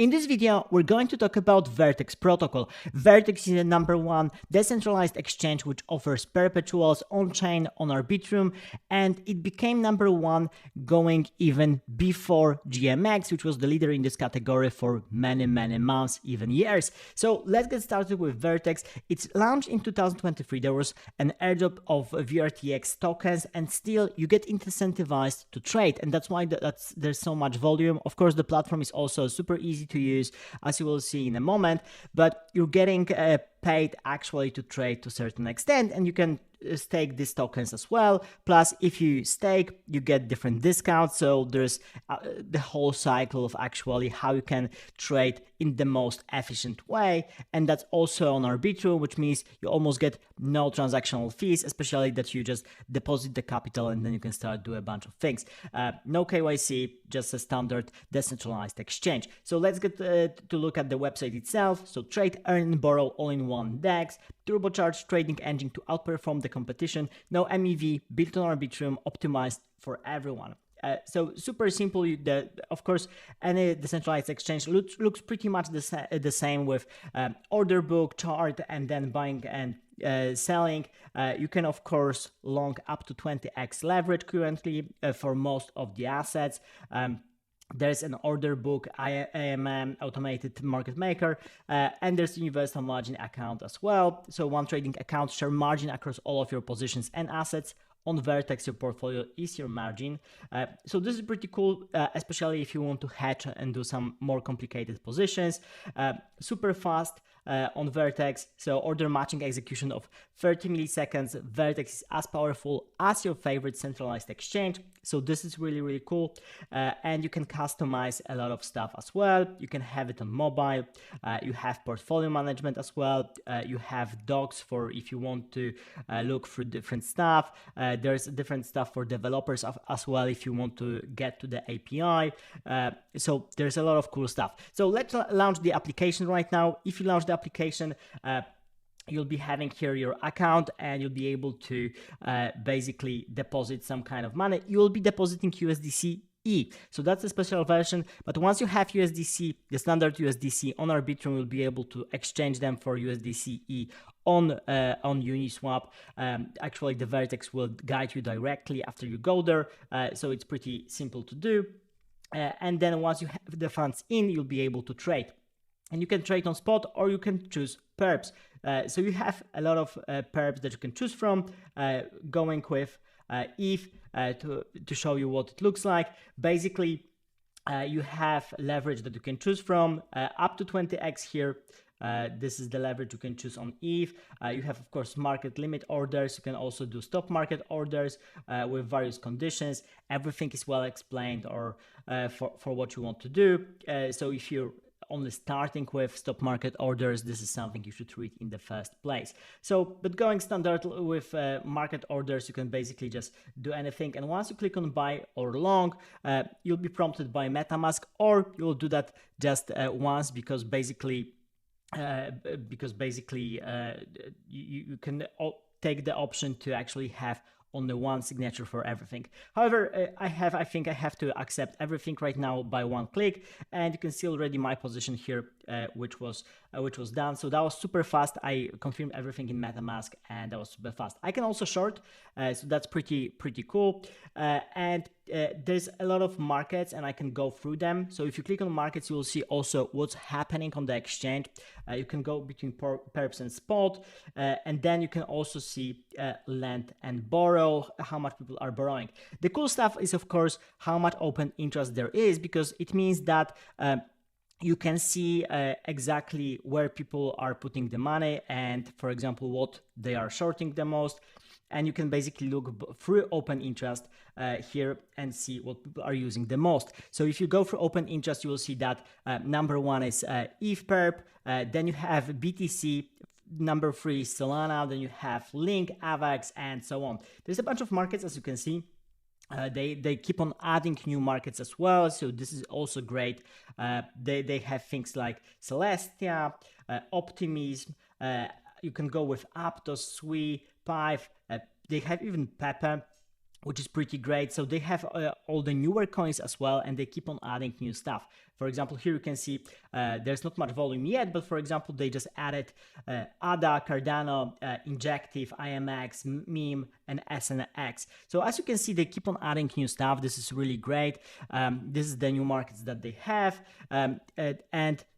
In this video, we're going to talk about Vertex Protocol. Vertex is the #1 decentralized exchange which offers perpetuals on-chain on Arbitrum, and it became #1 going even before GMX, which was the leader in this category for many months, even years. So let's get started with Vertex. It's launched in 2023. There was an airdrop of VRTX tokens, and still you get incentivized to trade, and that's why there's so much volume. Of course, the platform is also super easy to use, as you will see in a moment, but you're getting paid actually to trade to a certain extent, and you can stake these tokens as well. Plus, if you stake, you get different discounts. So there's the whole cycle of actually how you can trade in the most efficient way, and that's also on Arbitrum, which means you almost get no transactional fees, especially that you just deposit the capital and then you can start do a bunch of things. No KYC, just a standard decentralized exchange. So let's get to look at the website itself. So trade, earn, and borrow all in one DEX, turbocharged trading engine to outperform the competition, no MEV, built on Arbitrum, optimized for everyone. So super simple. Of course, any decentralized exchange looks pretty much the same with order book, chart, and then buying and selling. You can of course long up to 20x leverage currently for most of the assets. There's an order book, AMM, automated market maker, and there's universal margin account as well. So one trading account share margin across all of your positions and assets. On Vertex, your portfolio is your margin. So this is pretty cool, especially if you want to hedge and do some more complicated positions. Super fast on Vertex. So order matching execution of 30 milliseconds. Vertex is as powerful as your favorite centralized exchange. So this is really cool. And you can customize a lot of stuff as well. You can have it on mobile. You have portfolio management as well. You have docs for if you want to look through different stuff. There's different stuff for developers as well if you want to get to the API. So there's a lot of cool stuff. So let's launch the application right now. If you launch the application, you'll be having here your account, and you'll be able to basically deposit some kind of money. You'll be depositing USDC So that's a special version, but once you have USDC, the standard USDC on Arbitrum, you'll be able to exchange them for USDC on Uniswap. Actually, the Vertex will guide you directly after you go there, so it's pretty simple to do. And then once you have the funds in, you'll be able to trade. And you can trade on spot, or you can choose perps. So you have a lot of perps that you can choose from, going with ETH to show you what it looks like. Basically, you have leverage that you can choose from, up to 20x here. This is the leverage you can choose on ETH. You have, of course, market limit orders. You can also do stop market orders with various conditions. Everything is well explained, or for what you want to do. So if you're only starting with stop market orders, this is something you should read in the first place. So, but going standard with market orders, you can basically just do anything. And once you click on buy or long, you'll be prompted by MetaMask, or you'll do that just once, because basically you can take the option to actually have only one signature for everything. However, I think I have to accept everything right now by one click, and you can see already my position here, which was done. So that was super fast. I confirmed everything in MetaMask, and that was super fast. I can also short, so that's pretty cool. And there's a lot of markets, and I can go through them. So if you click on markets, you will see also what's happening on the exchange. You can go between perps and spot, and then you can also see lend and borrow, how much people are borrowing. The cool stuff is, of course, how much open interest there is, because it means that you can see exactly where people are putting the money, and for example, what they are shorting the most. And you can basically look through open interest here and see what people are using the most. So if you go for open interest, you will see that number one is ETH perp, then you have BTC, number 3 is Solana, then you have Link, AVAX, and so on. There's a bunch of markets, as you can see. They keep on adding new markets as well, so this is also great. They have things like Celestia, Optimism. You can go with Aptos, Sui, Pive. They have even Pepe, which is pretty great. So they have all the newer coins as well, and they keep on adding new stuff. For example, here you can see there's not much volume yet, but for example, they just added ADA, Cardano, Injective, IMX, MEME, and SNX. So as you can see, they keep on adding new stuff. This is really great. This is the new markets that they have, and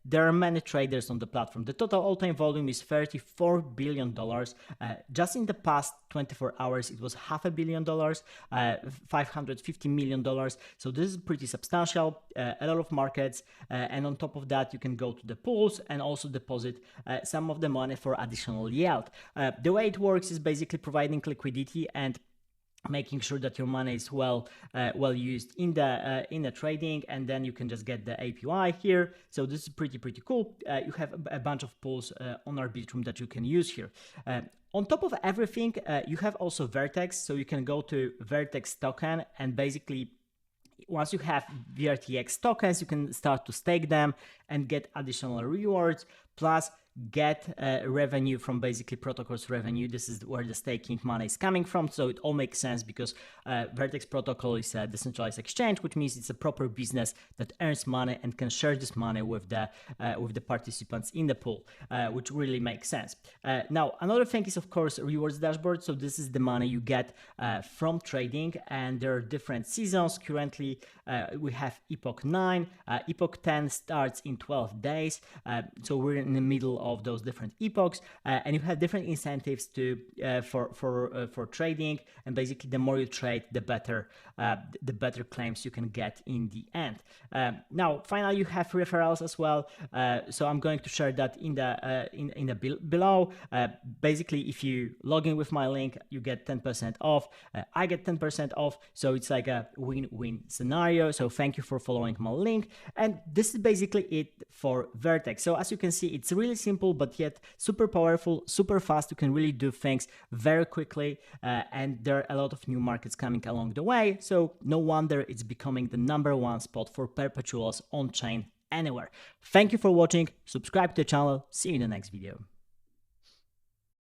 there are many traders on the platform. The total all-time volume is $34 billion. Just in the past 24 hours, it was $500 million, $550 million. So this is pretty substantial, a lot of markets. And on top of that, you can go to the pools and also deposit some of the money for additional yield. The way it works is basically providing liquidity and making sure that your money is well used in the trading, and then you can just get the APY here. So this is pretty cool. You have a bunch of pools on Arbitrum that you can use here. On top of everything, you have also Vertex, so you can go to Vertex token, and basically once you have VRTX tokens, you can start to stake them and get additional rewards, plus get revenue from basically protocols revenue. This is where the staking money is coming from. So it all makes sense because Vertex Protocol is a decentralized exchange, which means it's a proper business that earns money and can share this money with the participants in the pool, which really makes sense. Now, another thing is, of course, rewards dashboard. So this is the money you get from trading, and there are different seasons. Currently, we have Epoch 9. Epoch 10 starts in 12 days. So we're in the middle of those different epochs, and you have different incentives to for trading, and basically the more you trade, the better claims you can get in the end. Now finally, you have referrals as well, so I'm going to share that in the below. Basically, if you log in with my link, you get 10% off, I get 10% off, so it's like a win-win scenario. So thank you for following my link, and this is basically it for Vertex. So as you can see, it's really simple, but yet super powerful, super fast. You can really do things very quickly, and there are a lot of new markets coming along the way. So no wonder it's becoming the #1 spot for perpetuals on chain anywhere. Thank you for watching. Subscribe to the channel. See you in the next video.